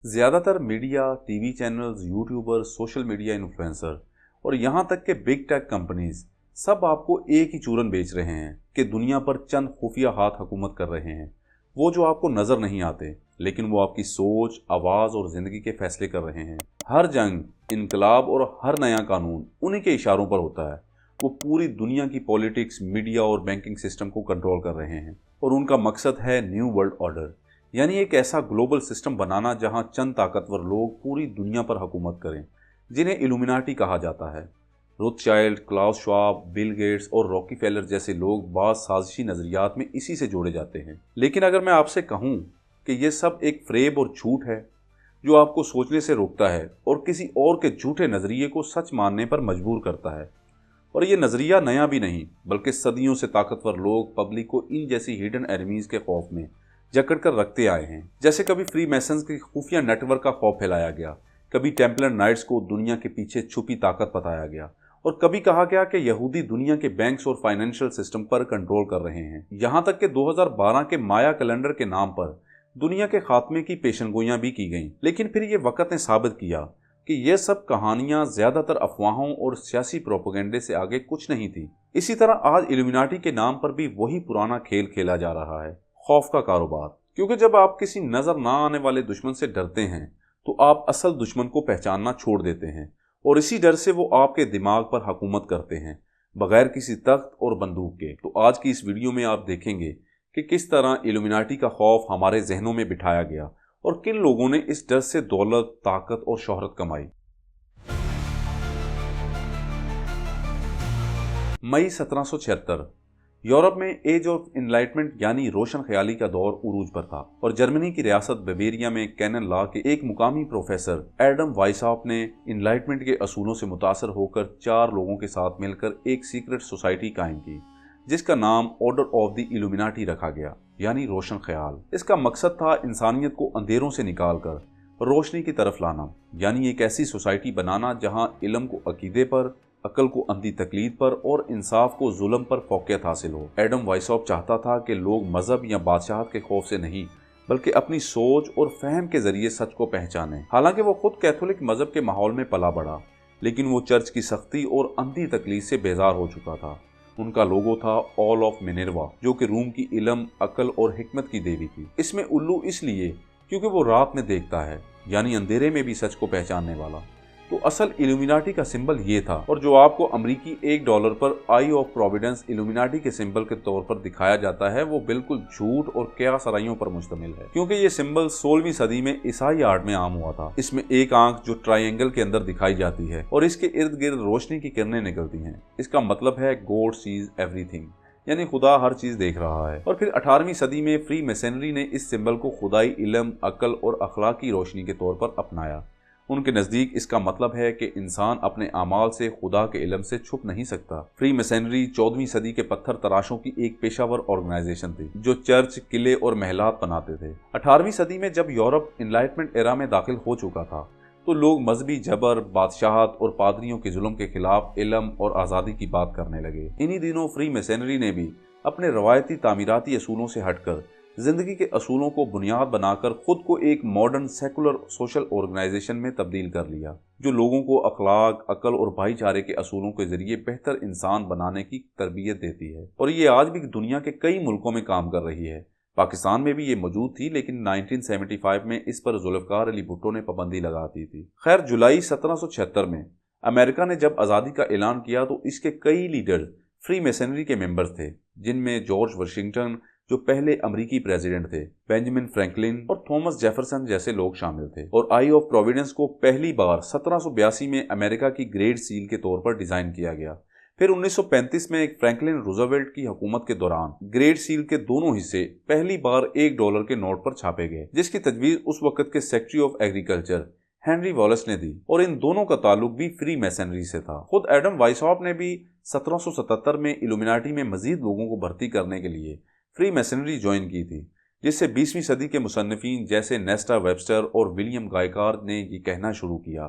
ज़्यादातर media, TV channels, YouTuber, social media influencer और यहाँ तक के बिग टेक कंपनीज सब आपको एक ही चूरन बेच रहे हैं कि दुनिया पर चंद खुफिया हाथ हुकूमत कर रहे हैं। वो जो आपको नज़र नहीं आते, लेकिन वो आपकी सोच, आवाज़ और ज़िंदगी के फैसले कर रहे हैं। हर जंग, इनकलाब और हर नया कानून उन्हीं के इशारों पर होता है। वो पूरी दुनिया की पॉलिटिक्स, मीडिया और बैंकिंग सिस्टम को कंट्रोल कर रहे हैं और उनका मकसद है न्यू वर्ल्ड ऑर्डर, यानी एक ऐसा ग्लोबल सिस्टम बनाना जहां चंद ताकतवर लोग पूरी दुनिया पर हुकूमत करें, जिन्हें इल्यूमिनाटी कहा जाता है। रोथशाइल्ड, क्लाउस श्वाब, बिल गेट्स और रॉकीफेलर जैसे लोग बाज़ साजिशी नज़रियात में इसी से जोड़े जाते हैं। लेकिन अगर मैं आपसे कहूं कि यह सब एक फ्रेब और झूठ है जो आपको सोचने से रोकता है और किसी और के झूठे नज़रिए को सच मानने पर मजबूर करता है, और ये नज़रिया नया भी नहीं, बल्कि सदियों से ताकतवर लोग पब्लिक को इन जैसी हिडन एनिमीज़ के खौफ में जकड़ कर रखते आए हैं। जैसे कभी फ्री मैसन्स के खुफिया नेटवर्क का खौफ फैलाया गया, कभी टेम्पलर नाइट्स को दुनिया के पीछे छुपी ताकत बताया गया, और कभी कहा गया कि यहूदी दुनिया के बैंक्स और फाइनेंशियल सिस्टम पर कंट्रोल कर रहे हैं। यहाँ तक कि 2012 के माया कैलेंडर के नाम पर दुनिया के खात्मे की पेशनगोइयां भी की गईं। लेकिन फिर ये वक्त ने साबित किया कि ये सब कहानियां ज़्यादातर अफवाहों और सियासी प्रोपेगेंडे से आगे कुछ नहीं थी। इसी तरह आज इल्यूमिनाटी के नाम पर भी वही पुराना खेल खेला जा रहा है, खौफ का कारोबार। क्योंकि जब आप किसी नजर ना आने वाले दुश्मन से डरते हैं तो आप असल दुश्मन को पहचानना छोड़ देते हैं, और इसी डर से वो आपके दिमाग पर हुकूमत करते हैं, बगैर किसी तख्त और बंदूक के। तो आज की इस वीडियो में आप देखेंगे कि किस तरह इल्यूमिनाटी का खौफ हमारे जहनों में बिठाया गया और किन लोगों ने इस डर से दौलत, ताकत और शोहरत कमाई। मई 1776, यूरोप में एज ऑफ इनलाइटमेंट यानी रोशन ख्याली का दौर उरूज पर था, और जर्मनी की रियासत बवेरिया में कैनन लॉ के एक मुकामी प्रोफेसर एडम वाइसॉप ने इनलाइटमेंट के असूलों से मुतासर होकर 4 लोगों के साथ मिलकर एक सीक्रेट सोसाइटी कायम की, जिसका नाम ऑर्डर ऑफ द इल्यूमिनाटी रखा गया, यानी रोशन ख्याल। इसका मकसद था इंसानियत को अंधेरों से निकालकर रोशनी की तरफ लाना, यानी एक ऐसी सोसाइटी बनाना जहां इल्म को अकीदे पर, अकल को अंधी तकलीद पर और इंसाफ को जुल्म पर फौकियत हासिल हो। एडम वाइसॉप चाहता था कि लोग मजहब या बादशाहत के खौफ से नहीं, बल्कि अपनी सोच और फहम के जरिए सच को पहचाने। हालांकि वो खुद कैथोलिक मजहब के माहौल में पला बढ़ा, लेकिन वो चर्च की सख्ती और अंधी तकलीद से बेजार हो चुका था। उनका लोगो था ऑल ऑफ मिनर्वा, जो कि रूम की इल्म, अकल और हिकमत की देवी थी। इसमें उल्लू इसलिए क्योंकि वो रात में देखता है, यानी अंधेरे में भी सच को पहचानने वाला। तो असल इल्यूमिनाटी का सिंबल ये था, और जो आपको अमरीकी $1 पर आई ऑफ प्रोविडेंस इल्यूमिनाटी के सिंबल के तौर पर दिखाया जाता है, वो बिल्कुल झूठ और क़यासराइयों पर मुश्तमिल है। क्योंकि ये सिंबल 16वीं सदी में ईसाई आर्ट में आम हुआ था। इसमें एक आंख जो ट्रायंगल के अंदर दिखाई जाती है और इसके इर्द गिर्द रोशनी की किरणें निकलती हैं। इसका मतलब है गॉड सीज एवरीथिंग, यानी खुदा हर चीज देख रहा है। और फिर 18वीं सदी में फ्री मैसनरी ने इस सिंबल को खुदाई इल्म, अकल और अखलाकी रोशनी के तौर पर अपनाया। उनके नज़दीक इसका मतलब है कि इंसान अपने अमाल से खुदा के इल्म से छुप नहीं सकता। फ्री मैसनरी 14वीं सदी के पत्थर तराशों की एक पेशावर ऑर्गेनाइजेशन थी जो चर्च, किले और महलात बनाते थे। 18वीं सदी में जब यूरोप इनलाइटमेंट एरा में दाखिल हो चुका था, तो लोग मजहबी जबर, बादशाहत और पादरियों के जुल्म के खिलाफ इल्म और आज़ादी की बात करने लगे। इन्हीं दिनों फ्री मैसनरी ने भी अपने रवायती तामीराती असूलों से हटकर जिंदगी के असूलों को बुनियाद बनाकर खुद को एक मॉडर्न सेकुलर सोशल ऑर्गेनाइजेशन में तब्दील कर लिया, जो लोगों को अखलाक, अकल और भाईचारे के असूलों के जरिए बेहतर इंसान बनाने की तरबियत देती है। और ये आज भी दुनिया के कई मुल्कों में काम कर रही है। पाकिस्तान में भी ये मौजूद थी, लेकिन 1975 में इस पर जुल्फ़िकार अली भुट्टो ने पाबंदी लगा दी थी। खैर, जुलाई 1776 में अमेरिका ने जब आज़ादी का ऐलान किया तो इसके कई लीडर फ्री मैसनरी के मेंबर्स थे, जिनमें जॉर्ज वाशिंगटन जो पहले अमरीकी प्रेसिडेंट थे, बेंजामिन फ्रैंकलिन और थॉमस जेफरसन जैसे लोग शामिल थे। और आई ऑफ प्रोविडेंस को पहली बार 1782 में अमेरिका की ग्रेट सील के तौर पर डिजाइन किया गया। फिर 1935 में फ्रैंकलिन रूजवेल्ट की हुकूमत के दौरान ग्रेट सील के दोनों हिस्से पहली बार $1 के नोट पर छापे गए, जिसकी तजवीज़ उस वक्त के secretary of agriculture Henry Wallace ने दी, और इन दोनों का ताल्लुक भी फ्री मैसनरी से था। खुद एडम वाइसॉप ने भी 1777 में इल्यूमिनाटी में मजीद लोगों को भर्ती करने के लिए फ्री मैसनरी ज्वाइन की थी, जिससे 20वीं सदी के मुसन्निफीन जैसे नेस्टा वेबस्टर और विलियम गायकार्ड ने ये कहना शुरू किया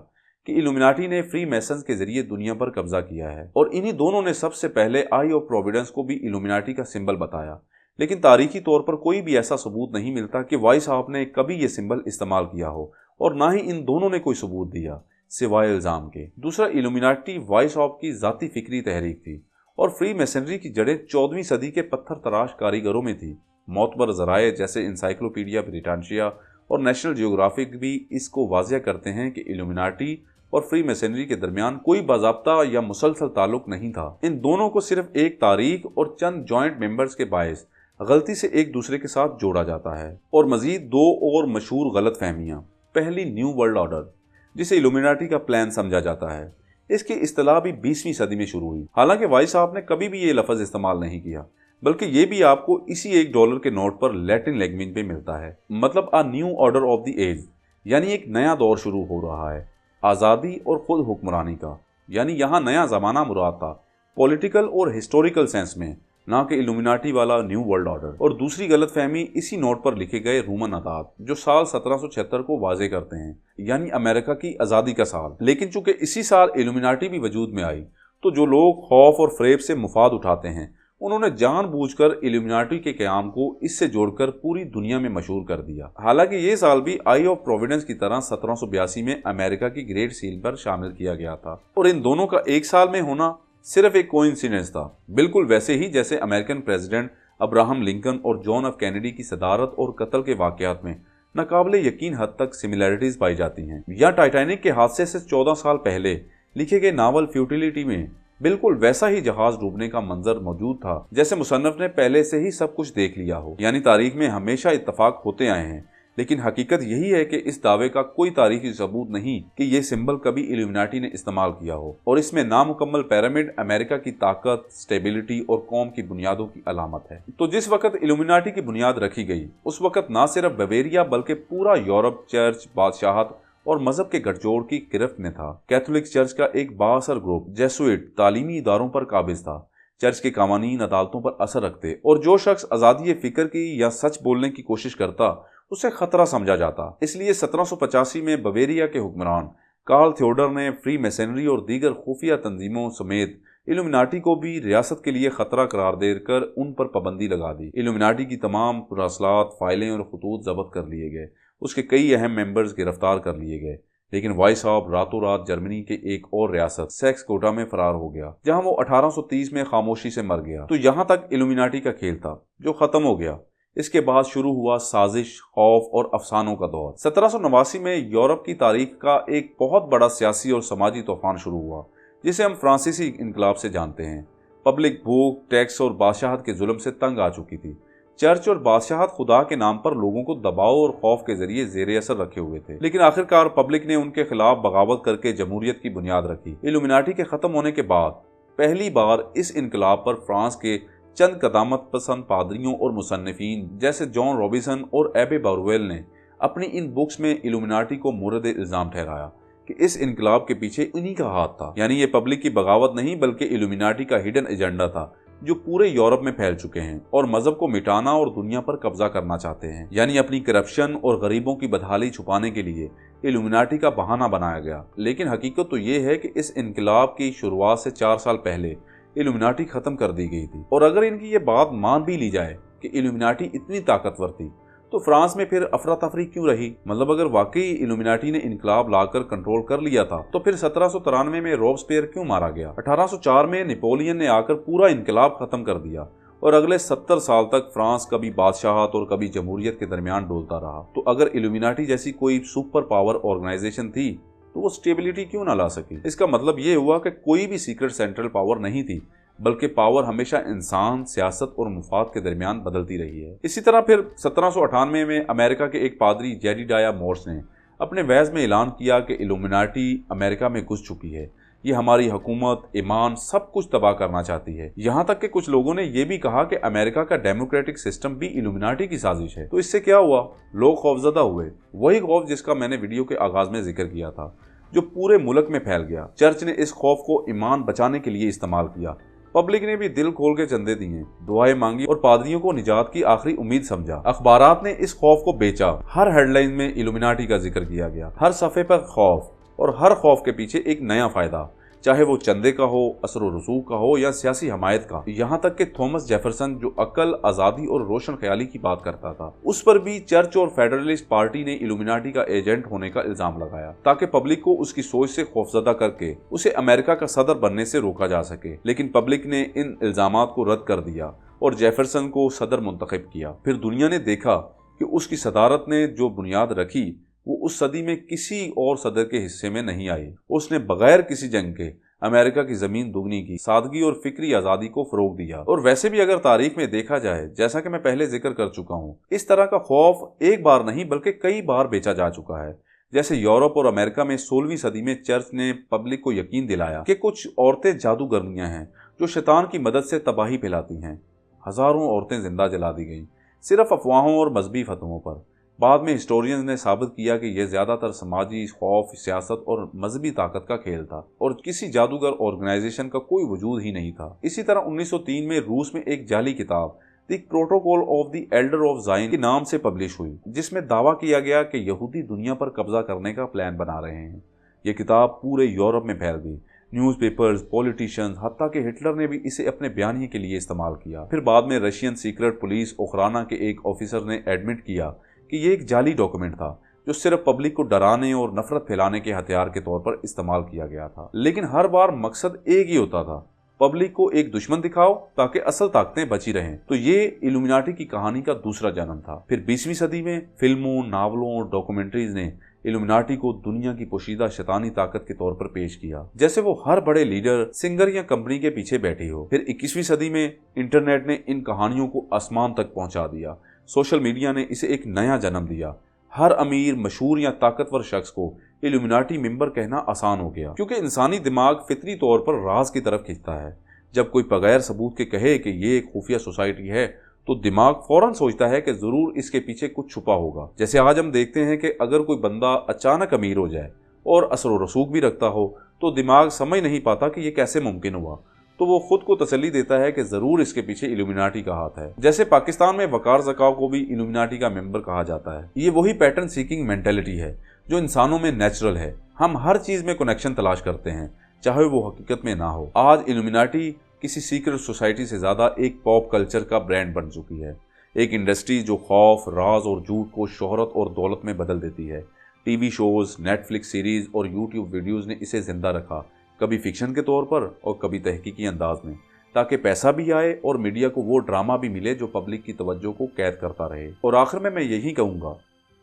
कि इल्यूमिनाटी ने फ्री मैसन्स के जरिए दुनिया पर कब्जा किया है। और इन्हीं दोनों ने सबसे पहले आई ऑफ प्रोविडेंस को भी इल्यूमिनाटी का सिंबल बताया। लेकिन तारीखी तौर पर कोई भी ऐसा सबूत नहीं मिलता कि वाइसॉप ने कभी ये सिंबल इस्तेमाल किया हो, और ना ही इन दोनों ने कोई सबूत दिया सिवाय इल्जाम के। दूसरा, इल्यूमिनाटी वाइसॉप की जाती फिक्री तहरीक थी और फ्री मैसनरी की जड़ें 14वीं सदी के पत्थर तराश कारीगरों में थी। मोतबर ज़राए जैसे इंसाइक्लोपीडिया ब्रिटानिया और नेशनल जियोग्राफिक भी इसको वाज़िया करते हैं कि इल्यूमिनाटी और फ्री मैसनरी के दरमियान कोई बाज़ाब्ता या मुसलसल ताल्लुक नहीं था। इन दोनों को सिर्फ एक तारीख और चंद जॉइंट मेंबर्स के बायस गलती से एक दूसरे के साथ जोड़ा जाता है। और मजीद दो और मशहूर गलत फहमियाँ। पहली, न्यू वर्ल्ड ऑर्डर, जिसे इल्यूमिनाटी का प्लान समझा जाता है। इसकी इस्तिलाह भी 20वीं सदी में शुरू हुई। हालांकि वाइसॉप ने कभी भी ये लफ्ज़ इस्तेमाल नहीं किया, बल्कि ये भी आपको इसी $1 के नोट पर लैटिन लैंग्वेज में मिलता है। मतलब a new order of the age, यानी एक नया दौर शुरू हो रहा है आज़ादी और खुद हुक्मरानी का। यानी यहाँ नया ज़माना मुराद था पॉलिटिकल और हिस्टोरिकल सेंस में, ना कि इल्यूमिनाटी वाला न्यू वर्ल्ड ऑर्डर। और दूसरी गलतफहमी इसी नोट पर लिखे गए रोमन अदाद जो साल 1776 को वाजे करते हैं, यानी अमेरिका की आज़ादी का साल। लेकिन चूंकि इसी साल इल्यूमिनाटी भी वजूद में आई, तो जो लोग खौफ और फरेब से मुफाद उठाते हैं, उन्होंने जानबूझकर इल्यूमिनाटी के क़याम को इससे जोड़कर पूरी दुनिया में मशहूर कर दिया। हालांकि ये साल भी आई ऑफ प्रोविडेंस की तरह 1782 में अमेरिका की ग्रेट सील पर शामिल किया गया था। और इन दोनों का एक साल में होना सिर्फ एक कोइंसिडेंस था, बिल्कुल वैसे ही जैसे अमेरिकन प्रेसिडेंट अब्राहम लिंकन और जॉन एफ कैनेडी की सदारत और कत्ल के वाक़यात में नाकाबिले यकीन हद तक सिमिलैरिटीज पाई जाती हैं। या टाइटैनिक के हादसे से 14 साल पहले लिखे गए नावल फ्यूटिलिटी में बिल्कुल वैसा ही जहाज डूबने का मंजर मौजूद था जैसे मुसन्नफ ने पहले से ही सब कुछ देख लिया हो। यानी तारीख में हमेशा इत्तफाक होते आए हैं, लेकिन हकीकत यही है कि इस दावे का कोई तारीखी सबूत नहीं कि ये सिंबल कभी इल्यूमिनाटी ने इस्तेमाल किया हो। और इसमें नामुकम्मल पिरामिड अमेरिका की ताकत, स्टेबिलिटी और कौम की बुनियादों की अलामत है। तो जिस वक्त इल्यूमिनाटी की बुनियाद रखी गई, उस वक्त ना सिर्फ बवेरिया बल्कि पूरा यूरोप चर्च, बादशाहत और मजहब के गठजोड़ की गिरफ्त में था। कैथोलिक चर्च का एक बाअसर ग्रुप जेसुइट तालीमी इदारों पर काबिज था, चर्च के कानूनी अदालतों पर असर रखते, और जो शख्स आज़ादी फ़िक्र की या सच बोलने की कोशिश करता उसे खतरा समझा जाता। इसलिए 1785 में बवेरिया के हुक्मरान कार्ल थियोडर ने फ्री मैसनरी और दीगर खुफिया तंजीमों समेत इल्यूमिनाटी को भी रियासत के लिए खतरा करार देकर उन पर पाबंदी लगा दी। इल्यूमिनाटी की तमाम पुरासलात, फाइलें और खतूत जब्त कर लिए गए। उसके कई अहम मेंबर्स गिरफ्तार कर लिए गए। लेकिन वाइसॉप रातों रात जर्मनी के एक और रियासत सेक्सकोटा में फरार हो गया, जहां वो 1830 में खामोशी से मर गया। तो यहां तक इल्यूमिनाटी का खेल था जो खत्म हो गया। इसके बाद शुरू हुआ साजिश, खौफ और अफसानों का दौर। 1789 में यूरोप की तारीख का एक बहुत बड़ा सियासी और समाजी तूफान शुरू हुआ, जिसे हम फ्रांसीसी इनकलाब से जानते हैं। पब्लिक भूख, टैक्स और बादशाहत के जुल्म से तंग आ चुकी थी। चर्च और बादशाहत खुदा के नाम पर लोगों को दबाव और खौफ के जरिए जेर असर रखे हुए थे। लेकिन आखिरकार पब्लिक ने उनके खिलाफ बगावत करके जमहूरियत की बुनियाद रखी। इल्यूमिनाटी के खत्म होने के बाद पहली बार इस इनकलाब पर फ्रांस के चंद कदामत पसंद पादरियों और मुसन्निफीन जैसे जॉन रॉबिन्सन और एबे बारुएल ने अपनी इन बुक्स में इल्यूमिनाटी को मोरद इल्जाम ठहराया कि इस इनकलाब के पीछे इन्हीं का हाथ था। यानी ये पब्लिक की बगावत नहीं बल्कि इल्यूमिनाटी का हिडन एजेंडा था जो पूरे यूरोप में फैल चुके हैं और मजहब को मिटाना और दुनिया पर कब्जा करना चाहते हैं। यानी अपनी करप्शन और गरीबों की बदहाली छुपाने के लिए इल्यूमिनाटी का बहाना बनाया गया। लेकिन हकीकत तो ये है कि इस इनकलाब की शुरुआत से 4 साल पहले इल्यूमिनाटी खत्म कर दी गई थी। और अगर इनकी ये बात मान भी ली जाए कि इल्यूमिनाटी इतनी ताकतवर थी, तो फ्रांस में फिर अफरा तफरी क्यों रही? मतलब अगर वाकई इल्यूमिनाटी ने इनकलाब लाकर कंट्रोल कर लिया था, तो फिर 1793 में रॉबस्पियर क्यों मारा गया? 1804 में नेपोलियन ने आकर पूरा इनकलाब खत्म कर दिया और अगले 70 साल तक फ्रांस कभी बादशाहत और कभी जमहूरियत के दरमियान डोलता रहा। तो अगर इल्यूमिनाटी जैसी कोई सुपर पावर ऑर्गेनाइजेशन थी, तो वो स्टेबिलिटी क्यों ना ला सकी? इसका मतलब ये हुआ कि कोई भी सीक्रेट सेंट्रल पावर नहीं थी, बल्कि पावर हमेशा इंसान, सियासत और मुफाद के दरमियान बदलती रही है। इसी तरह फिर 1798 में अमेरिका के एक पादरी जेडिडाया मोर्स ने अपने वैज़ में ऐलान किया कि इल्यूमिनाटी अमेरिका में घुस चुकी है, ये हमारी हुकूमत, ईमान, सब कुछ तबाह करना चाहती है। यहाँ तक कि कुछ लोगों ने यह भी कहा कि अमेरिका का डेमोक्रेटिक सिस्टम भी इल्यूमिनाटी की साजिश है। तो इससे क्या हुआ? लोग खौफजदा हुए, वही खौफ जिसका मैंने वीडियो के आगाज में जिक्र किया था, जो पूरे मुल्क में फैल गया। चर्च ने इस खौफ को ईमान बचाने के लिए इस्तेमाल किया। पब्लिक ने भी दिल खोल के चंदे दिए, दुआएं मांगी और पादरियों को निजात की आखिरी उम्मीद समझा। अखबारात ने इस खौफ को बेचा। हर हेडलाइन में इल्यूमिनाटी का जिक्र किया गया, हर सफ़े पर खौफ और हर खौफ के पीछे एक नया फायदा। चाहे वो चंदे का हो, असर व रसूख का हो या सियासी हमायत का। यहाँ तक कि थॉमस जेफरसन जो अक्ल, आज़ादी और रोशन ख्याली की बात करता था, उस पर भी चर्च और फेडरलिस्ट पार्टी ने इल्यूमिनाटी का एजेंट होने का इल्जाम लगाया ताकि पब्लिक को उसकी सोच से खौफजदा करके उसे अमेरिका का सदर बनने से रोका जा सके। लेकिन पब्लिक ने इन इल्जामात को रद्द कर दिया और जेफरसन को सदर मुंतखब किया। फिर दुनिया ने देखा कि उसकी सदारत ने जो बुनियाद रखी वो उस सदी में किसी और सदर के हिस्से में नहीं आई। उसने बगैर किसी जंग के अमेरिका की जमीन दुगनी की, सादगी और फिक्री आज़ादी को फरोग दिया। और वैसे भी अगर तारीख में देखा जाए, जैसा कि मैं पहले जिक्र कर चुका हूँ, इस तरह का खौफ एक बार नहीं बल्कि कई बार बेचा जा चुका है। जैसे यूरोप और अमेरिका में 16वीं सदी में चर्च ने पब्लिक को यकीन दिलाया कि कुछ औरतें जादूगरनियां हैं जो शैतान की मदद से तबाही फैलाती हैं। हजारों औरतें जिंदा जला दी गईं सिर्फ अफवाहों और मजहबी फतवों पर। बाद में हिस्टोरियंस ने साबित किया कि यह ज्यादातर समाजी खौफ, सियासत और मजहबी ताकत का खेल था और किसी जादूगर ऑर्गेनाइजेशन का कोई वजूद ही नहीं था। इसी तरह 1903 में रूस में एक जाली किताब the protocol of the Elder of जाइन के नाम से पब्लिश हुई, जिसमें दावा किया गया कि यहूदी दुनिया पर कब्जा करने का प्लान बना रहे हैं। यह किताब पूरे यूरोप में फैल गई। न्यूज़पेपर्स, पॉलिटिशियंस, हत्ता कि हिटलर ने भी इसे अपने बयानिए के लिए इस्तेमाल किया। फिर बाद में रशियन सीक्रेट पुलिस ओखराना के एक ऑफिसर ने एडमिट किया कि ये एक जाली डॉक्यूमेंट था जो सिर्फ पब्लिक को डराने और नफरत फैलाने के हथियार के तौर पर इस्तेमाल किया गया था। लेकिन हर बार मकसद एक ही होता था, पब्लिक को एक दुश्मन दिखाओ ताकि असल ताकतें बची रहें। तो ये इल्यूमिनाटी की कहानी का दूसरा जन्म था। फिर 20वीं सदी में फिल्मों, नावलों और डॉक्यूमेंट्रीज ने इल्यूमिनाटी को दुनिया की पोशीदा शैतानी ताकत के तौर पर पेश किया, जैसे वो हर बड़े लीडर, सिंगर या कंपनी के पीछे बैठी हो। फिर 21वीं सदी में इंटरनेट ने इन कहानियों को आसमान तक पहुंचा दिया। सोशल मीडिया ने इसे एक नया जन्म दिया। हर अमीर, मशहूर या ताकतवर शख्स को इल्यूमिनाटी मेंबर कहना आसान हो गया, क्योंकि इंसानी दिमाग फितरी तौर पर राज की तरफ खिंचता है। जब कोई बगैर सबूत के कहे कि ये एक खुफिया सोसाइटी है तो दिमाग फौरन सोचता है कि जरूर इसके पीछे कुछ छुपा होगा। जैसे आज हम देखते हैं कि अगर कोई बंदा अचानक अमीर हो जाए और असर व रसूख भी रखता हो तो दिमाग समझ नहीं पाता कि ये कैसे मुमकिन हुआ, तो वो खुद को तसल्ली देता है कि जरूर इसके पीछे इल्यूमिनाटी का हाथ है। जैसे पाकिस्तान में वकार ज़काओ को भी इल्यूमिनाटी का मेंबर कहा जाता है। ये वही पैटर्न सीकिंग मेंटेलिटी है जो इंसानों में नेचुरल है। हम हर चीज में कनेक्शन तलाश करते हैं, चाहे वो हकीकत में ना हो। आज इल्यूमिनाटी किसी सीक्रेट सोसाइटी से ज्यादा एक पॉप कल्चर का ब्रांड बन चुकी है, एक इंडस्ट्री जो खौफ, राज और झूठ को शोहरत और दौलत में बदल देती है। टीवी शोज, नेटफ्लिक्स सीरीज और यूट्यूब वीडियोस ने इसे जिंदा रखा, कभी फिक्शन के तौर पर और कभी तहकीकी अंदाज में, ताकि पैसा भी आए और मीडिया को वो ड्रामा भी मिले जो पब्लिक की तवज्जो को कैद करता रहे। और आखिर में मैं यही कहूँगा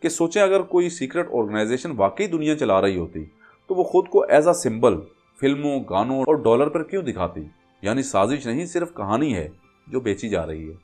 कि सोचें, अगर कोई सीक्रेट ऑर्गेनाइजेशन वाकई दुनिया चला रही होती तो वो खुद को एज अ सिंबल फिल्मों, गानों और डॉलर पर क्यों दिखाती। यानी साजिश नहीं, सिर्फ कहानी है जो बेची जा रही है।